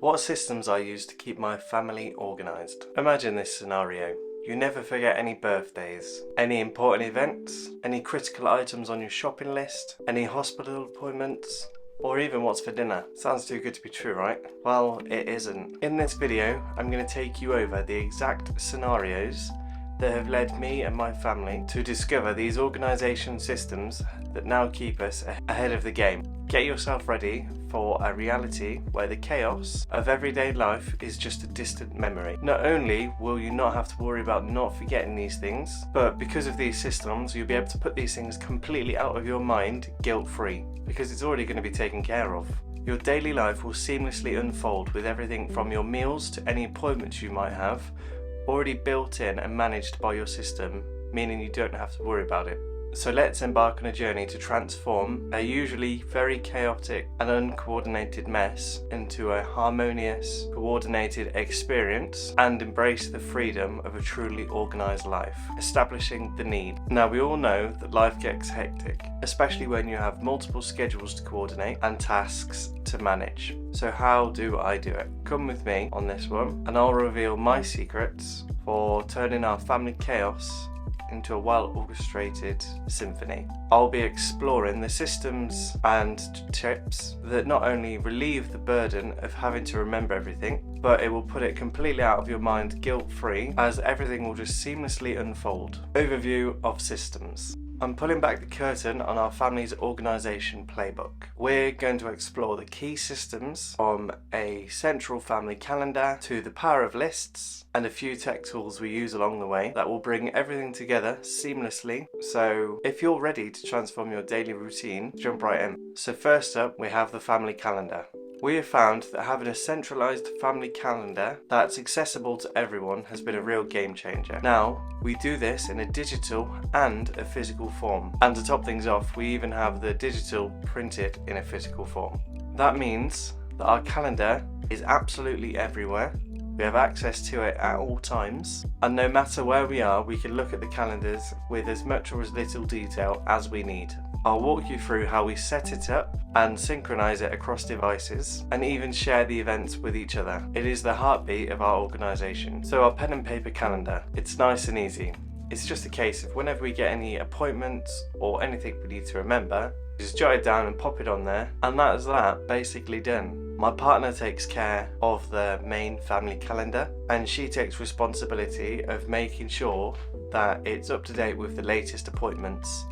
What systems I use to keep my family organised? Imagine this scenario. You never forget any birthdays, any important events, any critical items on your shopping list, any hospital appointments, or even what's for dinner. Sounds too good to be true, right? Well, it isn't. In this video, I'm going to take you over the exact scenarios that have led me and my family to discover these organisation systems that now keep us ahead of the game. Get yourself ready for a reality where the chaos of everyday life is just a distant memory. Not only will you not have to worry about not forgetting these things, but because of these systems, you'll be able to put these things completely out of your mind guilt-free, because it's already going to be taken care of. Your daily life will seamlessly unfold with everything from your meals to any appointments you might have, already built in and managed by your system, meaning you don't have to worry about it. So let's embark on a journey to transform a usually very chaotic and uncoordinated mess into a harmonious, coordinated experience and embrace the freedom of a truly organised life, establishing the need. Now, we all know that life gets hectic, especially when you have multiple schedules to coordinate and tasks to manage. So how do I do it? Come with me on this one and I'll reveal my secrets for turning our family chaos into a well-orchestrated symphony. I'll be exploring the systems and tips that not only relieve the burden of having to remember everything, but it will put it completely out of your mind guilt-free, as everything will just seamlessly unfold. Overview of systems. I'm pulling back the curtain on our family's organisation playbook. We're going to explore the key systems from a central family calendar to the power of lists and a few tech tools we use along the way that will bring everything together seamlessly. So if you're ready to transform your daily routine, jump right in. So first up, we have the family calendar. We have found that having a centralised family calendar that's accessible to everyone has been a real game changer. Now, we do this in a digital and a physical form. And to top things off, we even have the digital printed in a physical form. That means that our calendar is absolutely everywhere. We have access to it at all times, and no matter where we are, we can look at the calendars with as much or as little detail as we need. I'll walk you through how we set it up and synchronize it across devices, and even share the events with each other. It is the heartbeat of our organisation. So our pen and paper calendar, it's nice and easy. It's just a case of whenever we get any appointments or anything we need to remember, just jot it down and pop it on there, and that's that basically done. My partner takes care of the main family calendar, and she takes responsibility of making sure that it's up to date with the latest appointments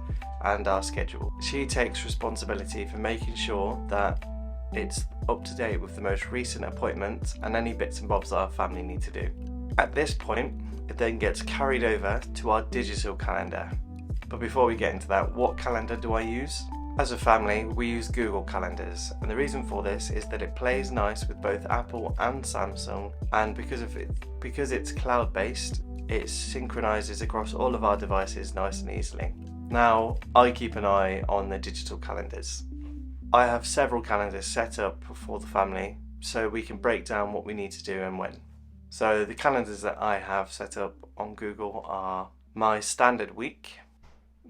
and our schedule. She takes responsibility for making sure that it's up to date with the most recent appointments and any bits and bobs that our family need to do. At this point, it then gets carried over to our digital calendar. But before we get into that, what calendar do I use? As a family, we use Google Calendars, and the reason for this is that it plays nice with both Apple and Samsung, and because it's cloud-based, it synchronizes across all of our devices nice and easily. Now, I keep an eye on the digital calendars. I have several calendars set up for the family so we can break down what we need to do and when. So the calendars that I have set up on Google are my standard week.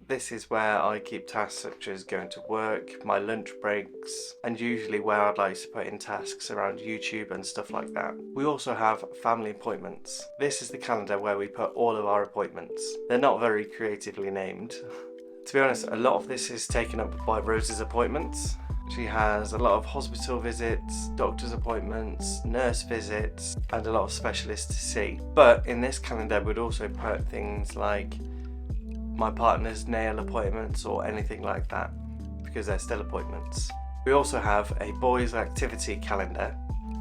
This is where I keep tasks such as going to work, my lunch breaks, and usually where I'd like to put in tasks around YouTube and stuff like that. We also have family appointments. This is the calendar where we put all of our appointments. They're not very creatively named. To be honest, a lot of this is taken up by Rose's appointments. She has a lot of hospital visits, doctor's appointments, nurse visits, and a lot of specialists to see. But in this calendar, we'd also put things like my partner's nail appointments or anything like that, because they're still appointments. We also have a boys activity calendar.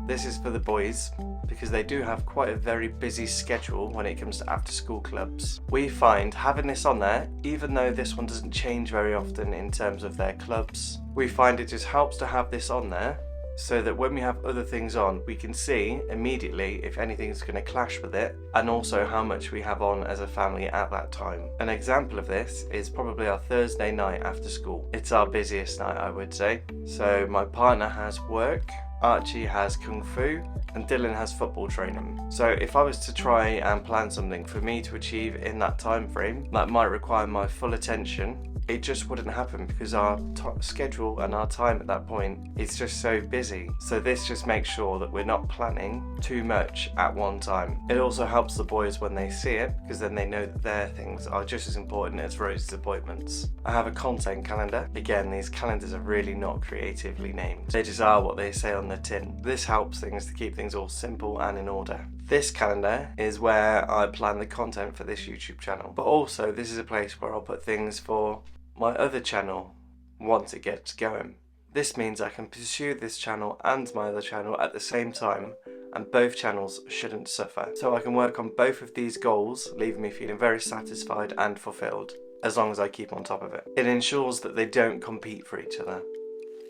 This is for the boys because they do have quite a very busy schedule when it comes to after school clubs. We find having this on there, even though this one doesn't change very often in terms of their clubs, we find it just helps to have this on there so that when we have other things on, we can see immediately if anything's going to clash with it, and also how much we have on as a family at that time. An example of this is probably our Thursday night after school. It's our busiest night, I would say. So my partner has work, Archie has Kung Fu, and Dylan has football training. So if I was to try and plan something for me to achieve in that time frame that might require my full attention, it just wouldn't happen because our schedule and our time at that point is just so busy. So this just makes sure that we're not planning too much at one time. It also helps the boys when they see it, because then they know that their things are just as important as Rose's appointments. I have a content calendar. Again, these calendars are really not creatively named. They just are what they say on the tin. This helps things to keep things all simple and in order. This calendar is where I plan the content for this YouTube channel, but also this is a place where I'll put things for my other channel once it gets going. This means I can pursue this channel and my other channel at the same time, and both channels shouldn't suffer. So I can work on both of these goals, leaving me feeling very satisfied and fulfilled, as long as I keep on top of it. It ensures that they don't compete for each other.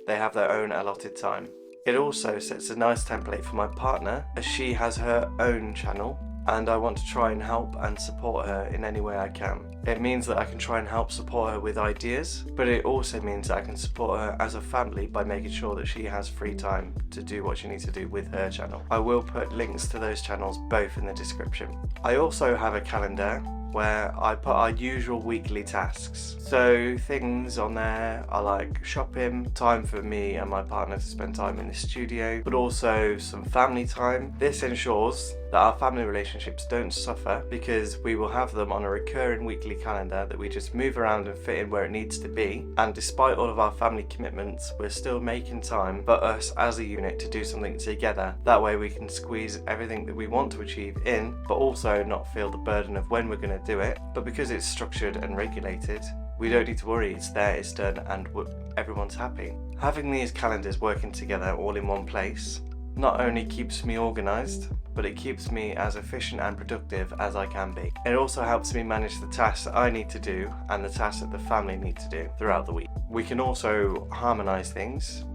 They have their own allotted time. It also sets a nice template for my partner, as she has her own channel, and I want to try and help and support her in any way I can. It means that I can try and help support her with ideas, but it also means that I can support her as a family by making sure that she has free time to do what she needs to do with her channel. I will put links to those channels both in the description. I also have a calendar where I put our usual weekly tasks. So things on there are like shopping, time for me and my partner to spend time in the studio, but also some family time. This ensures that our family relationships don't suffer because we will have them on a recurring weekly calendar that we just move around and fit in where it needs to be. And despite all of our family commitments, we're still making time for us as a unit to do something together. That way we can squeeze everything that we want to achieve in, but also not feel the burden of when we're going to do it. But because it's structured and regulated, we don't need to worry, it's there, it's done, and everyone's happy. Having these calendars working together all in one place not only keeps me organised, but it keeps me as efficient and productive as I can be. It also helps me manage the tasks that I need to do and the tasks that the family need to do throughout the week. We can also harmonise things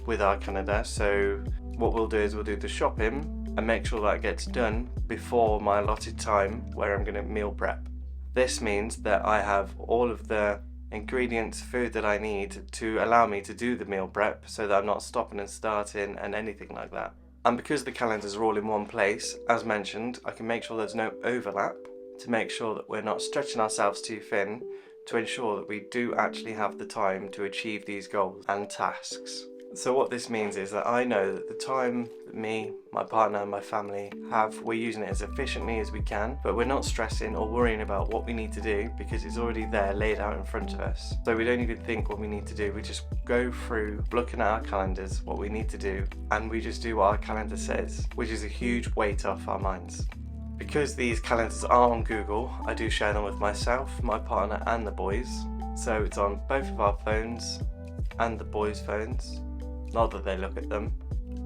with our calendar, so what we'll do is we'll do the shopping and make sure that gets done before my allotted time where I'm going to meal prep. This means that I have all of the ingredients, food that I need to allow me to do the meal prep so that I'm not stopping and starting and anything like that. And because the calendars are all in one place, as mentioned, I can make sure there's no overlap to make sure that we're not stretching ourselves too thin, to ensure that we do actually have the time to achieve these goals and tasks. So what this means is that I know that the time that me, my partner and my family have, we're using it as efficiently as we can, but we're not stressing or worrying about what we need to do because it's already there laid out in front of us. So we don't even think what we need to do, we just go through looking at our calendars, what we need to do, and we just do what our calendar says, which is a huge weight off our minds. Because these calendars are on Google, I do share them with myself, my partner and the boys. So it's on both of our phones and the boys' phones. Not that they look at them,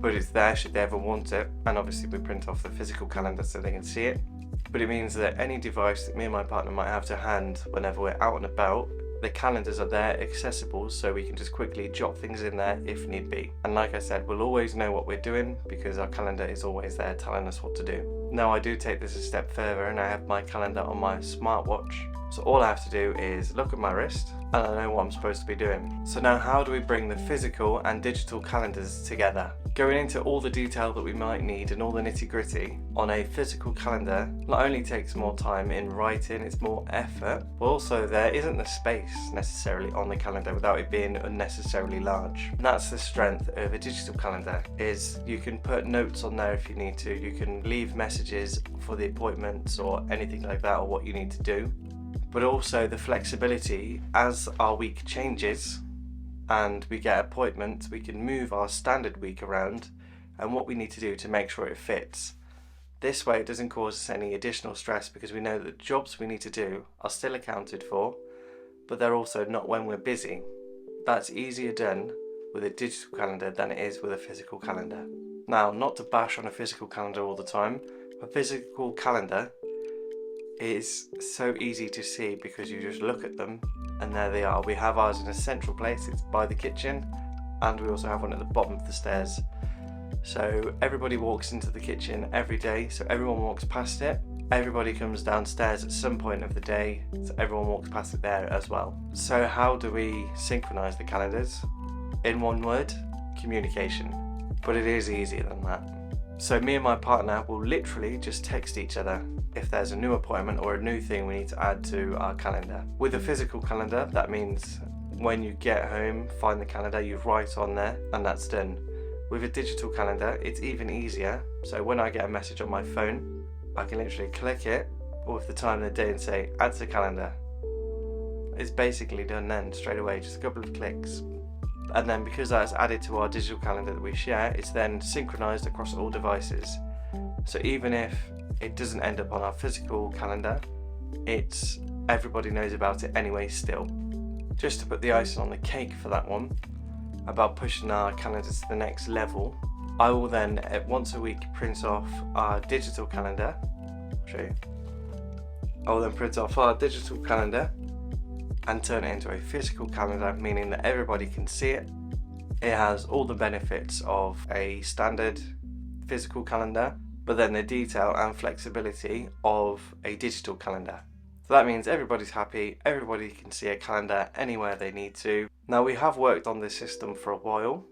but it's there should they ever want it, and obviously we print off the physical calendar so they can see it. But it means that any device that me and my partner might have to hand whenever we're out and about, the calendars are there accessible so we can just quickly jot things in there if need be. And like I said, we'll always know what we're doing because our calendar is always there telling us what to do. Now I do take this a step further and I have my calendar on my smartwatch. So all I have to do is look at my wrist and I know what I'm supposed to be doing. So now how do we bring the physical and digital calendars together? Going into all the detail that we might need and all the nitty-gritty on a physical calendar not only takes more time in writing, it's more effort, but also there isn't the space necessarily on the calendar without it being unnecessarily large. And that's the strength of a digital calendar, is you can put notes on there if you need to, you can leave messages for the appointments or anything like that or what you need to do. But also the flexibility as our week changes and we get appointments, we can move our standard week around and what we need to do to make sure it fits. This way it doesn't cause us any additional stress because we know that the jobs we need to do are still accounted for, but they're also not when we're busy. That's easier done with a digital calendar than it is with a physical calendar. Now, not to bash on a physical calendar all the time, a physical calendar is so easy to see because you just look at them and there they are. We have ours in a central place, it's by the kitchen, and we also have one at the bottom of the stairs. So everybody walks into the kitchen every day, so everyone walks past it. Everybody comes downstairs at some point of the day, so everyone walks past it there as well. So how do we synchronize the calendars? In one word, communication. But it is easier than that. So me and my partner will literally just text each other if there's a new appointment or a new thing we need to add to our calendar. With a physical calendar, that means when you get home, find the calendar, you write on there, and that's done. With a digital calendar, it's even easier. So when I get a message on my phone, I can literally click it with the time of the day and say, add to calendar. It's basically done then, straight away, just a couple of clicks. And then because that's added to our digital calendar that we share, it's then synchronized across all devices. So even if it doesn't end up on our physical calendar, everybody knows about it anyway still. Just to put the icing on the cake for that one, about pushing our calendar to the next level, I will then once a week print off our digital calendar. I'll show you. I will then print off our digital calendar and turn it into a physical calendar, meaning that everybody can see it. It has all the benefits of a standard physical calendar, but then the detail and flexibility of a digital calendar. So that means everybody's happy, everybody can see a calendar anywhere they need to. Now, we have worked on this system for a while,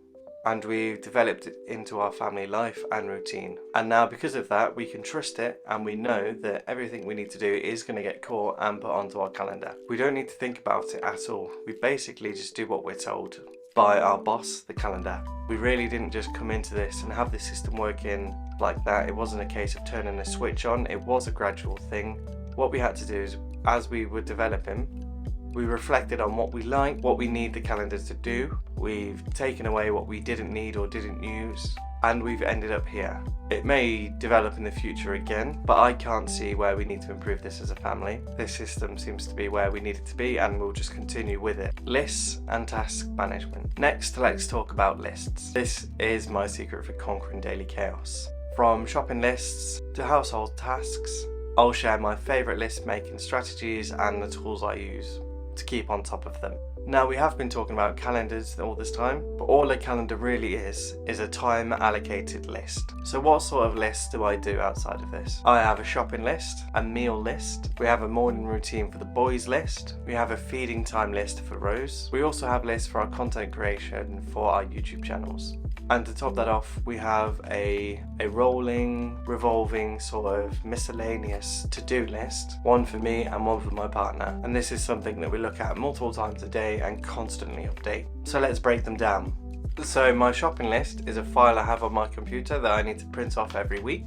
and we've developed it into our family life and routine. And now because of that, we can trust it, and we know that everything we need to do is going to get caught and put onto our calendar. We don't need to think about it at all. We basically just do what we're told by our boss, the calendar. We really didn't just come into this and have the system working like that. It wasn't a case of turning a switch on. It was a gradual thing. What we had to do is, as we were developing, we reflected on what we like, what we need the calendar to do. We've taken away what we didn't need or didn't use, and we've ended up here. It may develop in the future again, but I can't see where we need to improve this as a family. This system seems to be where we need it to be, and we'll just continue with it. Lists and task management. Next, let's talk about lists. This is my secret for conquering daily chaos. From shopping lists to household tasks, I'll share my favourite list making strategies and the tools I use to keep on top of them. Now, we have been talking about calendars all this time, but all a calendar really is a time allocated list. So what sort of lists do I do outside of this? I have a shopping list, a meal list, we have a morning routine for the boys list, we have a feeding time list for Rose, we also have lists for our content creation for our YouTube channels. And to top that off, we have a rolling, revolving sort of miscellaneous to-do list, one for me and one for my partner. And this is something that we look at multiple times a day and constantly update. So let's break them down. So my shopping list is a file I have on my computer that I need to print off every week.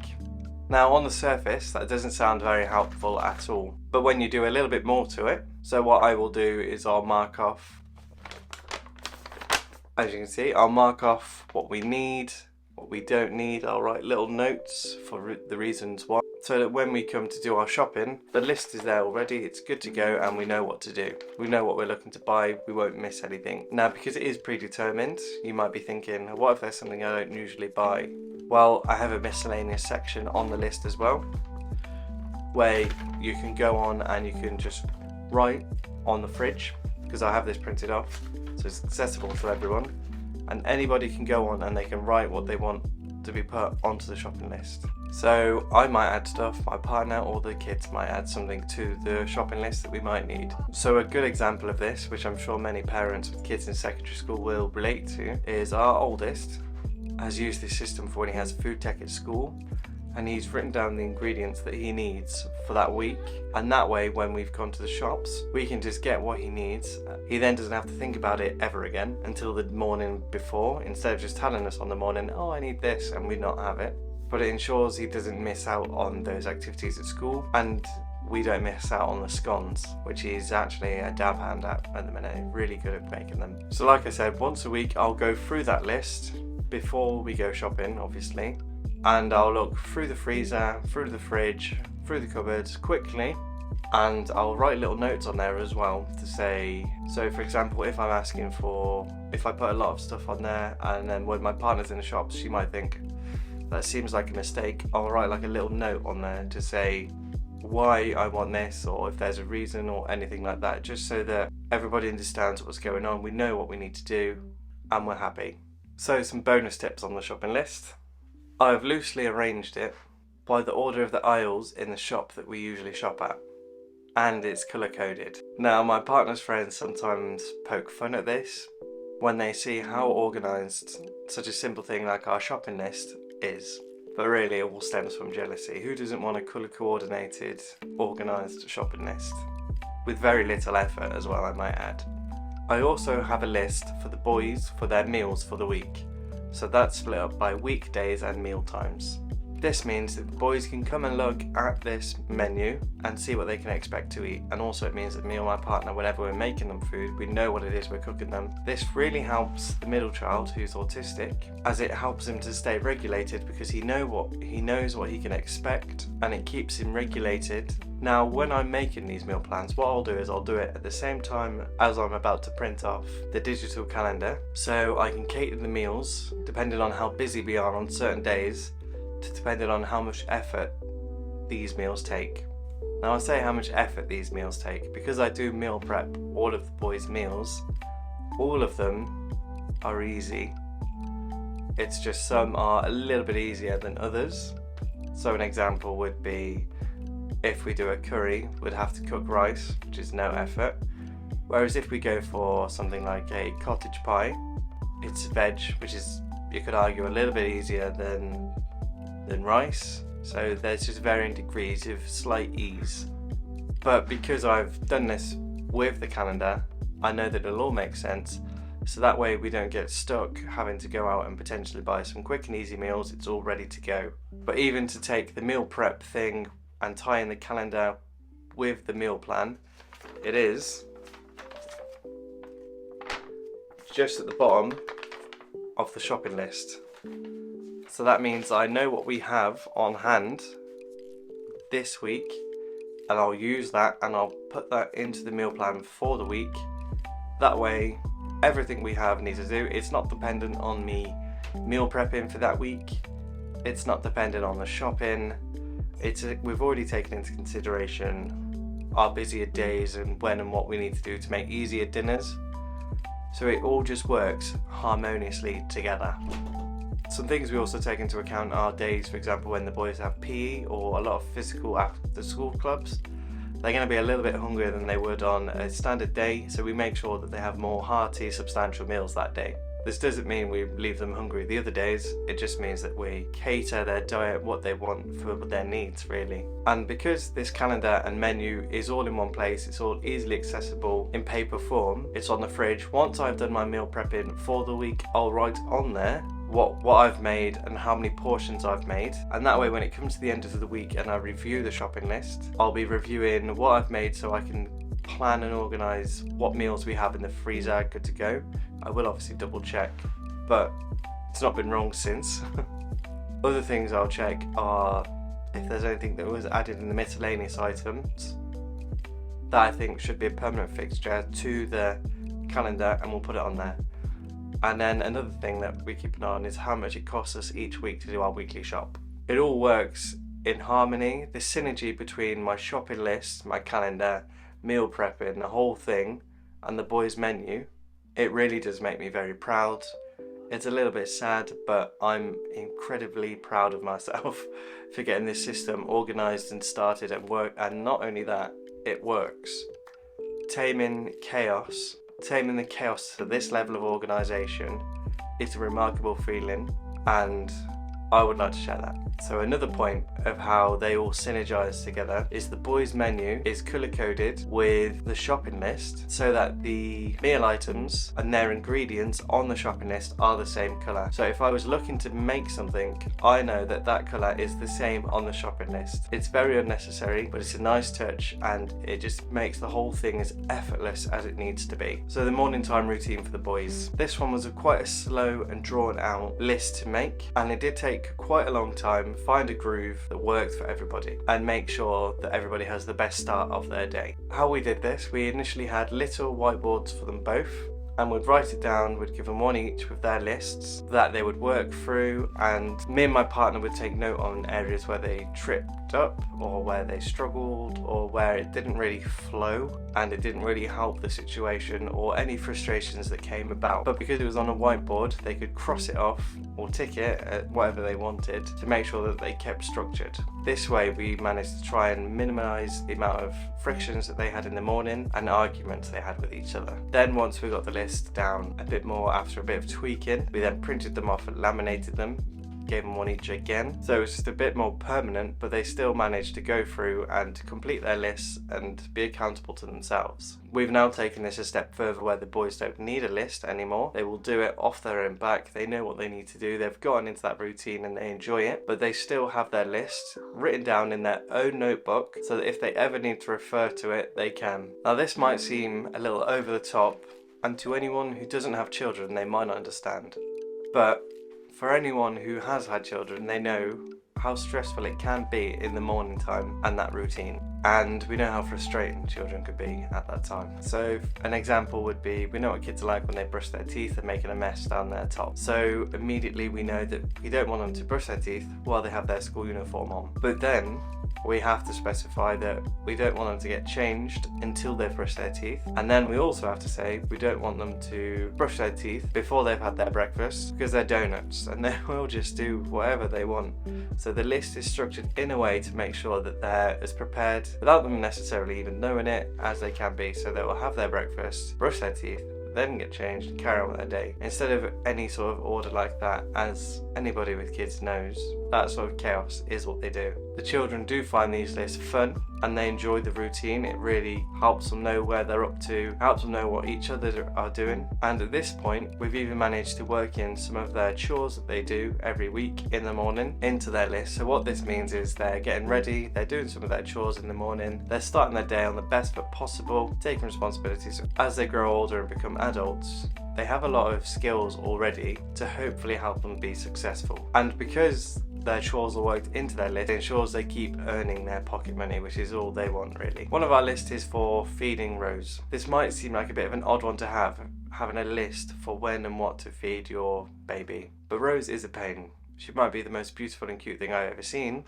Now, on the surface, that doesn't sound very helpful at all. But when you do a little bit more to it, so what I will do is I'll mark off, as you can see, I'll mark off what we need, what we don't need. I'll write little notes for the reasons why, so that when we come to do our shopping, the list is there already, it's good to go, and we know what to do. We know what we're looking to buy, we won't miss anything. Now, because it is predetermined, you might be thinking, what if there's something I don't usually buy? Well, I have a miscellaneous section on the list as well, where you can go on and you can just write on the fridge, because I have this printed off, so it's accessible to everyone, and anybody can go on and they can write what they want to be put onto the shopping list. So I might add stuff, my partner or the kids might add something to the shopping list that we might need. So a good example of this, which I'm sure many parents with kids in secondary school will relate to, is our oldest has used this system for when he has food tech at school, and he's written down the ingredients that he needs for that week, and that way when we've gone to the shops we can just get what he needs. He then doesn't have to think about it ever again until the morning before, instead of just telling us on the morning, oh, I need this, and we not have it. But it ensures he doesn't miss out on those activities at school, and we don't miss out on the scones, which he's actually a dab hand at the minute, really good at making them. So like I said, once a week I'll go through that list before we go shopping, obviously, and I'll look through the freezer, through the fridge, through the cupboards quickly, and I'll write little notes on there as well to say, so for example, if I put a lot of stuff on there, and then when my partner's in the shops, she might think, that seems like a mistake, I'll write like a little note on there to say why I want this, or if there's a reason or anything like that, just so that everybody understands what's going on, we know what we need to do, and we're happy. So some bonus tips on the shopping list. I've loosely arranged it by the order of the aisles in the shop that we usually shop at, and it's colour coded. Now, my partner's friends sometimes poke fun at this when they see how organised such a simple thing like our shopping list is. But really it all stems from jealousy. Who doesn't want a colour coordinated, organised shopping list? With very little effort as well, I might add. I also have a list for the boys for their meals for the week. So that's split up by weekdays and meal times. This means that the boys can come and look at this menu and see what they can expect to eat, and also it means that me and my partner, whenever we're making them food, we know what it is we're cooking them. This really helps the middle child who's autistic, as it helps him to stay regulated because he knows what he can expect, and it keeps him regulated. Now when I'm making these meal plans, what I'll do is I'll do it at the same time as I'm about to print off the digital calendar, so I can cater the meals depending on how busy we are on certain days, depending on how much effort these meals take. Now I say how much effort these meals take because I do meal prep all of the boys' meals. All of them are easy. It's just some are a little bit easier than others. So an example would be if we do a curry, we'd have to cook rice, which is no effort. Whereas if we go for something like a cottage pie, it's veg, which is, you could argue, a little bit easier than rice. So there's just varying degrees of slight ease. But because I've done this with the calendar, I know that it'll all make sense. So that way we don't get stuck having to go out and potentially buy some quick and easy meals. It's all ready to go. But even to take the meal prep thing and tie in the calendar with the meal plan, it is just at the bottom of the shopping list. So that means I know what we have on hand this week, and I'll use that and I'll put that into the meal plan for the week. That way everything we have needs to do, it's not dependent on me meal prepping for that week, it's not dependent on the shopping, we've already taken into consideration our busier days and when and what we need to do to make easier dinners. So it all just works harmoniously together. Some things we also take into account are days, for example, when the boys have PE or a lot of physical after school clubs. They're going to be a little bit hungrier than they would on a standard day, so we make sure that they have more hearty, substantial meals that day. This doesn't mean we leave them hungry the other days, it just means that we cater their diet, what they want for their needs really. And because this calendar and menu is all in one place, it's all easily accessible in paper form, it's on the fridge. Once I've done my meal prepping for the week, I'll write on there what I've made and how many portions I've made, and that way when it comes to the end of the week and I review the shopping list, I'll be reviewing what I've made so I can plan and organise what meals we have in the freezer good to go. I will obviously double check, but it's not been wrong since. Other things I'll check are if there's anything that was added in the miscellaneous items that I think should be a permanent fixture to the calendar, and we'll put it on there. And then another thing that we keep an eye on is how much it costs us each week to do our weekly shop. It all works in harmony, the synergy between my shopping list, my calendar, meal prepping, the whole thing, and the boys' menu. It really does make me very proud. It's a little bit sad, but I'm incredibly proud of myself for getting this system organised and started and work. And not only that, it works. Taming the chaos to this level of organisation is a remarkable feeling, and I would like to share that. So another point of how they all synergize together is the boys' menu is colour coded with the shopping list so that the meal items and their ingredients on the shopping list are the same colour. So if I was looking to make something, I know that that colour is the same on the shopping list. It's very unnecessary, but it's a nice touch and it just makes the whole thing as effortless as it needs to be. So the morning time routine for the boys. This one was quite a slow and drawn out list to make, and it did take quite a long time. Find a groove that worked for everybody and make sure that everybody has the best start of their day. How we did this, we initially had little whiteboards for them both, and would write it down, would give them one each with their lists that they would work through, and me and my partner would take note on areas where they tripped up or where they struggled or where it didn't really flow and it didn't really help the situation or any frustrations that came about. But because it was on a whiteboard, they could cross it off or tick it at whatever they wanted to make sure that they kept structured. This way we managed to try and minimise the amount of frictions that they had in the morning and arguments they had with each other. Then once we got the list down a bit more after a bit of tweaking, we then printed them off and laminated them gave them one each again. So it's just a bit more permanent, but they still managed to go through and complete their lists and be accountable to themselves. We've now taken this a step further where the boys don't need a list anymore. They will do it off their own back. They know what they need to do. They've gotten into that routine and they enjoy it, but they still have their list written down in their own notebook so that if they ever need to refer to it, they can. Now this might seem a little over the top, and to anyone who doesn't have children, they might not understand. But for anyone who has had children, they know how stressful it can be in the morning time and that routine. And we know how frustrating children could be at that time. So an example would be, we know what kids are like when they brush their teeth and making a mess down their top. So immediately we know that we don't want them to brush their teeth while they have their school uniform on. But then we have to specify that we don't want them to get changed until they've brushed their teeth. And then we also have to say we don't want them to brush their teeth before they've had their breakfast, because they're donuts and they will just do whatever they want. So the list is structured in a way to make sure that they're as prepared, without them necessarily even knowing it, as they can be. So they will have their breakfast, brush their teeth, then get changed and carry on with their day. Instead of any sort of order like that, as anybody with kids knows, that sort of chaos is what they do. The children do find these lists fun and they enjoy the routine. It really helps them know where they're up to, helps them know what each other are doing. And at this point, we've even managed to work in some of their chores that they do every week in the morning into their list. So what this means is they're getting ready, they're doing some of their chores in the morning, they're starting their day on the best foot possible, taking responsibilities. As they grow older and become adults, they have a lot of skills already to hopefully help them be successful. And because their chores are worked into their list, it ensures they keep earning their pocket money, which is all they want really. One of our lists is for feeding Rose. This might seem like a bit of an odd one to have, having a list for when and what to feed your baby. But Rose is a pain. She might be the most beautiful and cute thing I've ever seen,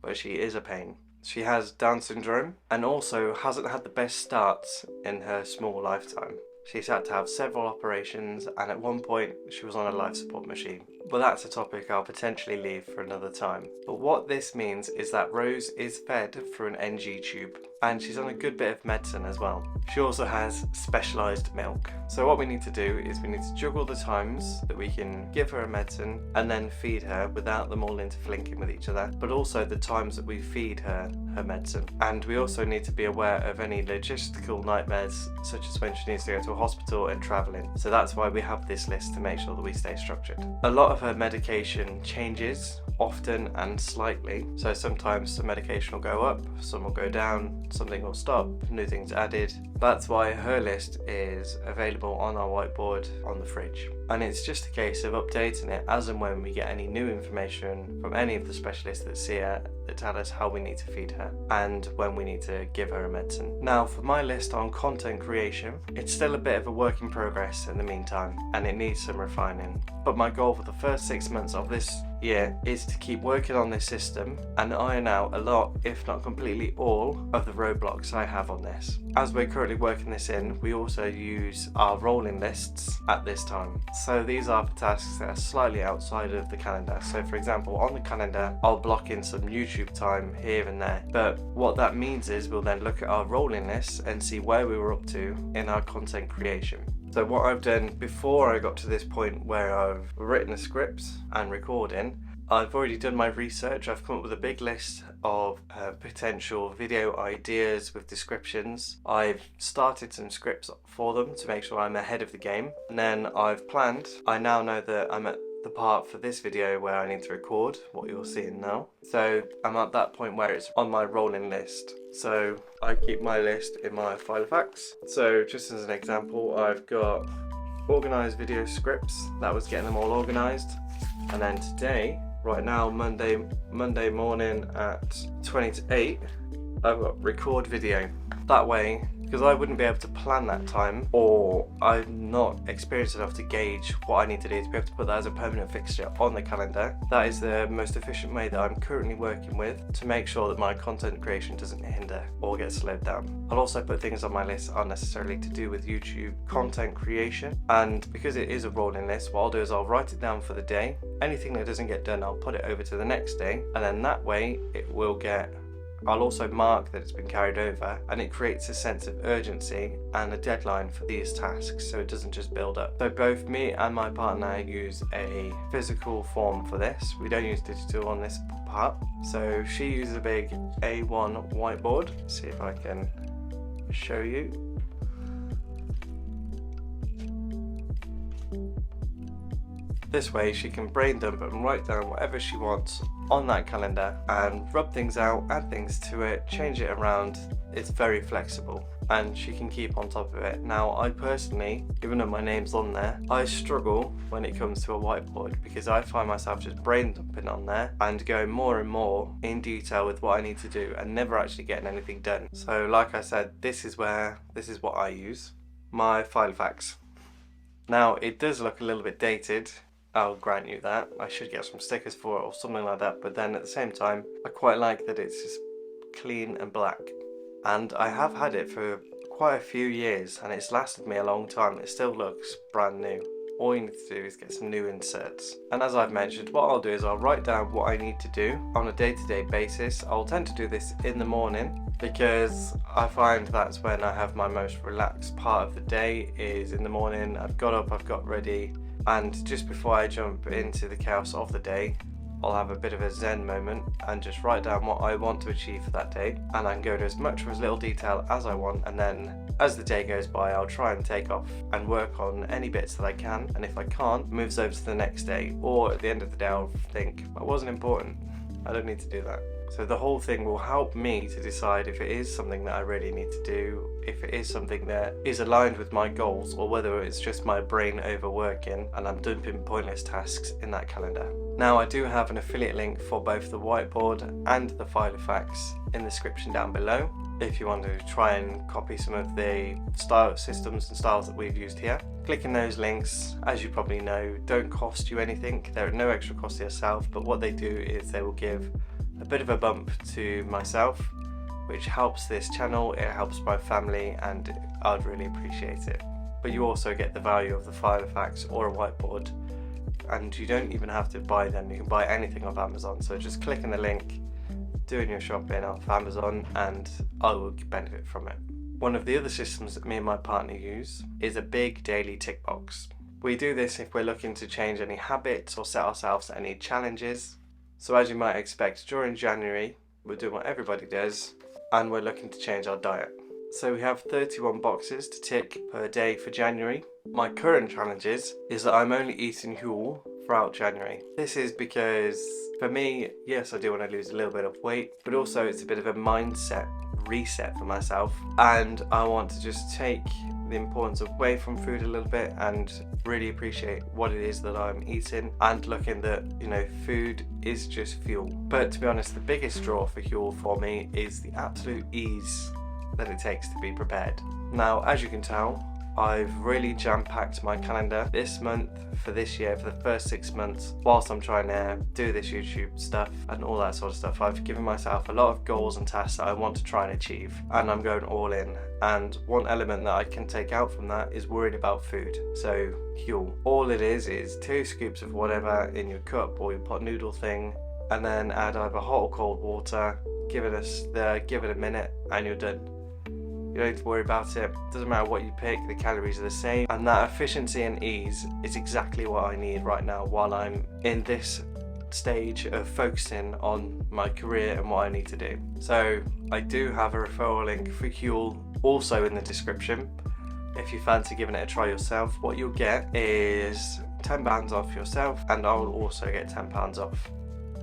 but she is a pain. She has Down syndrome and also hasn't had the best starts in her small lifetime. She's had to have several operations and at one point she was on a life support machine. But that's a topic I'll potentially leave for another time. But what this means is that Rose is fed through an NG tube and she's on a good bit of medicine as well. She also has specialised milk. So what we need to do is we need to juggle the times that we can give her a medicine and then feed her without them all interlinking with each other, but also the times that we feed her medicine. And we also need to be aware of any logistical nightmares, such as when she needs to go to a hospital and travelling. So that's why we have this list, to make sure that we stay structured. A lot of her medication changes often and slightly. So sometimes the medication will go up, some will go down, something will stop, new things added. That's why her list is available on our whiteboard on the fridge. And it's just a case of updating it as and when we get any new information from any of the specialists that see her that tell us how we need to feed her and when we need to give her a medicine. Now for my list on content creation, it's still a bit of a work in progress in the meantime and it needs some refining. But my goal for the first 6 months of this year is to keep working on this system and iron out a lot, if not completely all, of the roadblocks I have on this. As we're currently working this in, we also use our rolling lists at this time. So these are for tasks that are slightly outside of the calendar. So for example, on the calendar, I'll block in some YouTube time here and there. But what that means is we'll then look at our rolling lists and see where we were up to in our content creation. So what I've done before I got to this point where I've written a script and recording, I've already done my research. I've come up with a big list of potential video ideas with descriptions. I've started some scripts for them to make sure I'm ahead of the game. And then I've planned. I now know that I'm at the part for this video where I need to record what you're seeing now. So I'm at that point where it's on my rolling list. So I keep my list in my Filofax. So just as an example, I've got organised video scripts. That was getting them all organised. And then today, right now, Monday morning at 20 to 8, I've got record video. That way, because I wouldn't be able to plan that time, or I'm not experienced enough to gauge what I need to do to be able to put that as a permanent fixture on the calendar. That is the most efficient way that I'm currently working with to make sure that my content creation doesn't hinder or get slowed down. I'll also put things on my list that are necessarily to do with YouTube content creation, and because it is a rolling list, what I'll do is I'll write it down for the day. Anything that doesn't get done, I'll put it over to the next day, and then that way it will get I'll also mark that it's been carried over, and it creates a sense of urgency and a deadline for these tasks so it doesn't just build up. So both me and my partner use a physical form for this. We don't use digital on this part. So she uses a big A1 whiteboard. See if I can show you. This way she can brain dump and write down whatever she wants on that calendar and rub things out, add things to it, change it around. It's very flexible and she can keep on top of it. Now I personally, even though my name's on there, I struggle when it comes to a whiteboard because I find myself just brain dumping on there and going more and more in detail with what I need to do and never actually getting anything done. So like I said, this is what I use, my Filofax. Now it does look a little bit dated, I'll grant you that. I should get some stickers for it or something like that, but then at the same time I quite like that it's just clean and black. And I have had it for quite a few years and it's lasted me a long time. It still looks brand new. All you need to do is get some new inserts. And as I've mentioned, what I'll do is I'll write down what I need to do on a day-to-day basis. I'll tend to do this in the morning because I find that's when I have my most relaxed part of the day, is in the morning. I've got up, I've got ready, and just before I jump into the chaos of the day, I'll have a bit of a zen moment and just write down what I want to achieve for that day, and I can go into as much or as little detail as I want, and then as the day goes by I'll try and take off and work on any bits that I can, and if I can't, it moves over to the next day, or at the end of the day I'll think, that wasn't important, I don't need to do that. So the whole thing will help me to decide if it is something that I really need to do, if it is something that is aligned with my goals, or whether it's just my brain overworking and I'm dumping pointless tasks in that calendar. Now I do have an affiliate link for both the whiteboard and the Filofax in the description down below if you want to try and copy some of the style systems and styles that we've used here. Clicking those links, as you probably know, don't cost you anything. They're at no extra cost to yourself, but what they do is they will give a bit of a bump to myself, which helps this channel, it helps my family, and I'd really appreciate it. But you also get the value of the Filofax or a whiteboard, and you don't even have to buy them, you can buy anything off Amazon. So just clicking the link, doing your shopping off Amazon, and I will benefit from it. One of the other systems that me and my partner use is a big daily tick box. We do this if we're looking to change any habits or set ourselves any challenges. So as you might expect, during January, we're doing what everybody does, and we're looking to change our diet. So we have 31 boxes to tick per day for January. My current challenges is that I'm only eating Huel throughout January. This is because, for me, yes, I do want to lose a little bit of weight, but also it's a bit of a mindset reset for myself, and I want to just take the importance away from food a little bit and really appreciate what it is that I'm eating, and looking that, you know, food is just fuel. But to be honest, the biggest draw for Huel for me is the absolute ease that it takes to be prepared. Now, as you can tell, I've really jam-packed my calendar this month, for this year, for the first 6 months, whilst I'm trying to do this YouTube stuff and all that sort of stuff. I've given myself a lot of goals and tasks that I want to try and achieve, and I'm going all in. And one element that I can take out from that is worried about food. So Huel, all it is 2 scoops of whatever in your cup or your pot noodle thing, and then add either hot or cold water, give it a minute, and you're done. You don't need to worry about it. Doesn't matter what you pick, the calories are the same, and that efficiency and ease is exactly what I need right now while I'm in this stage of focusing on my career and what I need to do. So I do have a referral link for Huel also in the description. If you fancy giving it a try yourself, what you'll get is £10 off yourself, and I will also get £10 off.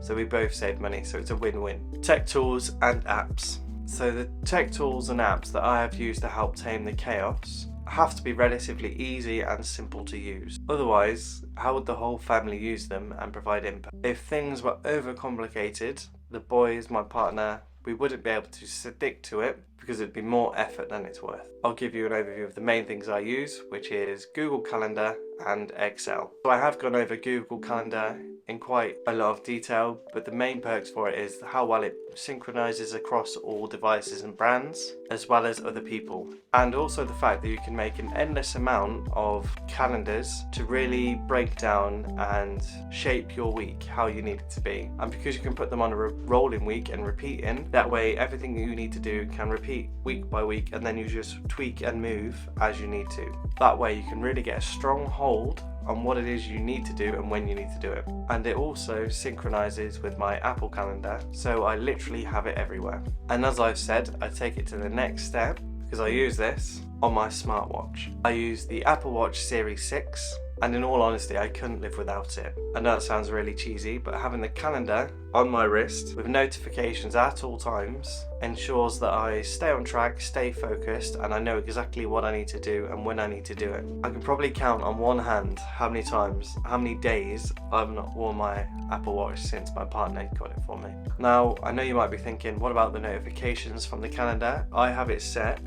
So we both save money, so it's a win-win. Tech tools and apps. So the tech tools and apps that I have used to help tame the chaos have to be relatively easy and simple to use. Otherwise, how would the whole family use them and provide input? If things were overcomplicated, the boys, my partner, we wouldn't be able to stick to it because it'd be more effort than it's worth. I'll give you an overview of the main things I use, which is Google Calendar and Excel. So I have gone over Google Calendar in quite a lot of detail, but the main perks for it is how well it synchronizes across all devices and brands, as well as other people. And also the fact that you can make an endless amount of calendars to really break down and shape your week how you need it to be. And because you can put them on a rolling week and repeating, that way everything that you need to do can repeat week by week, and then you just tweak and move as you need to. That way you can really get a strong hold on what it is you need to do and when you need to do it. And it also synchronizes with my Apple Calendar, so I literally have it everywhere. And as I've said, I take it to the next step because I use this on my smartwatch. I use the Apple Watch Series 6, and in all honesty, I couldn't live without it. I know that sounds really cheesy, but having the calendar on my wrist with notifications at all times ensures that I stay on track, stay focused, and I know exactly what I need to do and when I need to do it. I can probably count on one hand how many days I've not worn my Apple Watch since my partner got it for me. Now, I know you might be thinking, what about the notifications from the calendar? I have it set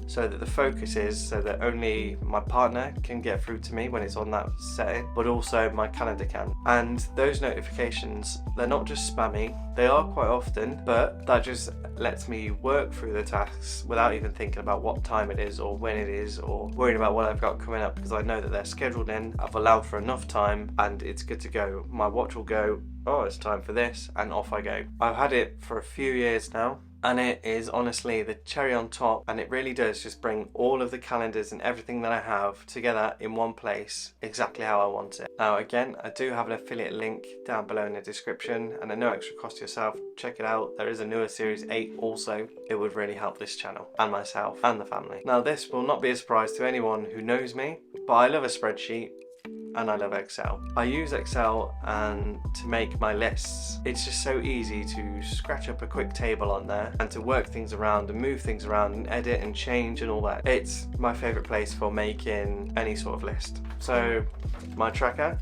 so that the focus is so that only my partner can get through to me when it's on that setting, but also my calendar can. And those notifications, they're not just spammy, they are quite often, but that just lets me work through the tasks without even thinking about what time it is or when it is or worrying about what I've got coming up, because I know that they're scheduled in, I've allowed for enough time, and it's good to go. My watch will go, oh, it's time for this, and off I go. I've had it for a few years now, and it is honestly the cherry on top, and it really does just bring all of the calendars and everything that I have together in one place exactly how I want it. Now again, I do have an affiliate link down below in the description, and at no extra cost to yourself, check it out. There is a newer Series 8 also. It would really help this channel and myself and the family. Now this will not be a surprise to anyone who knows me, but I love a spreadsheet and I love Excel. I use Excel to make my lists. It's just so easy to scratch up a quick table on there and to work things around and move things around and edit and change and all that. It's my favorite place for making any sort of list. So my tracker,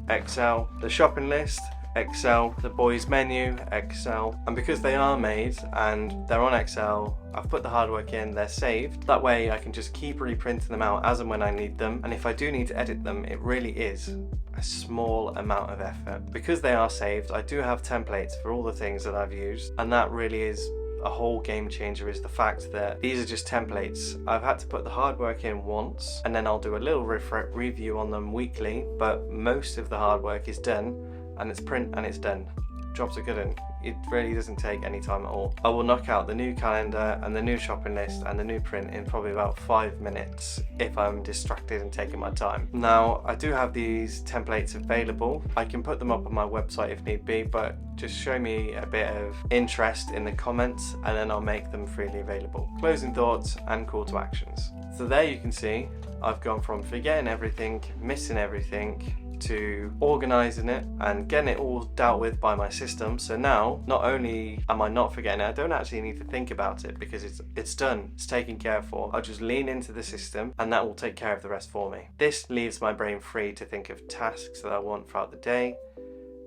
Excel, the shopping list, Excel, the boys menu, Excel, and because they are made and they're on Excel, I've put the hard work in, they're saved. That way I can just keep reprinting them out as and when I need them, and if I do need to edit them, it really is a small amount of effort. Because they are saved, I do have templates for all the things that I've used, and that really is a whole game changer, is the fact that these are just templates. I've had to put the hard work in once, and then I'll do a little review on them weekly, but most of the hard work is done, and it's print and it's done. Jobs are good, and it really doesn't take any time at all. I will knock out the new calendar and the new shopping list and the new print in probably about 5 minutes if I'm distracted and taking my time. Now, I do have these templates available. I can put them up on my website if need be, but just show me a bit of interest in the comments and then I'll make them freely available. Closing thoughts and call to actions. So there you can see I've gone from forgetting everything, missing everything, to organising it and getting it all dealt with by my system. So now, not only am I not forgetting it, I don't actually need to think about it because it's done, it's taken care for. I'll just lean into the system and that will take care of the rest for me. This leaves my brain free to think of tasks that I want throughout the day.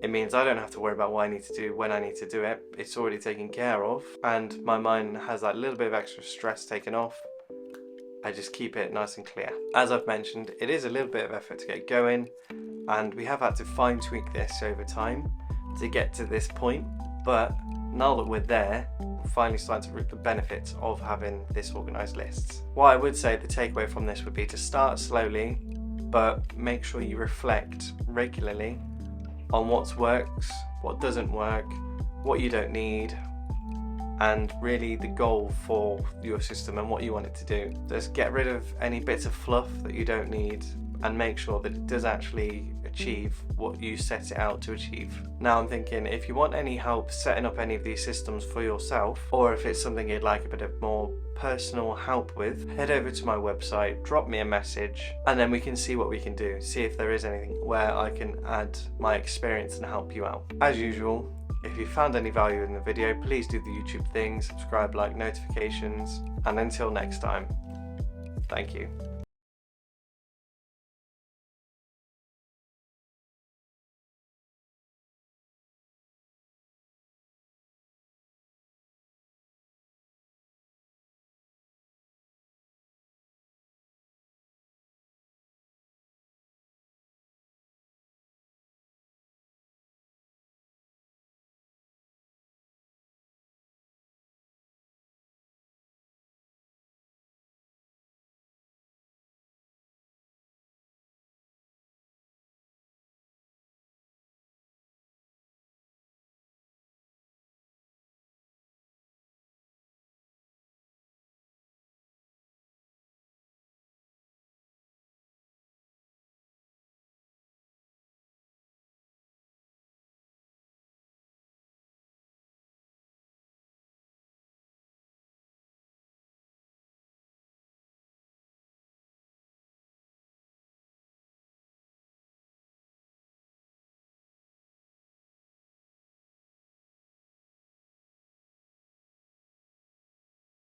It means I don't have to worry about what I need to do when I need to do it. It's already taken care of, and my mind has that little bit of extra stress taken off. I just keep it nice and clear. As I've mentioned, it is a little bit of effort to get going, and we have had to fine tweak this over time to get to this point, but now that we're there, we're finally starting to reap the benefits of having this organised lists. What I would say the takeaway from this would be to start slowly, but make sure you reflect regularly on what works, what doesn't work, what you don't need, and really the goal for your system and what you want it to do. Just get rid of any bits of fluff that you don't need and make sure that it does actually achieve what you set it out to achieve. Now I'm thinking, if you want any help setting up any of these systems for yourself, or if it's something you'd like a bit of more personal help with, head over to my website, drop me a message, and then we can see what we can do, see if there is anything where I can add my experience and help you out. As usual, if you found any value in the video, please do the YouTube thing, subscribe, like, notifications, and until next time, thank you.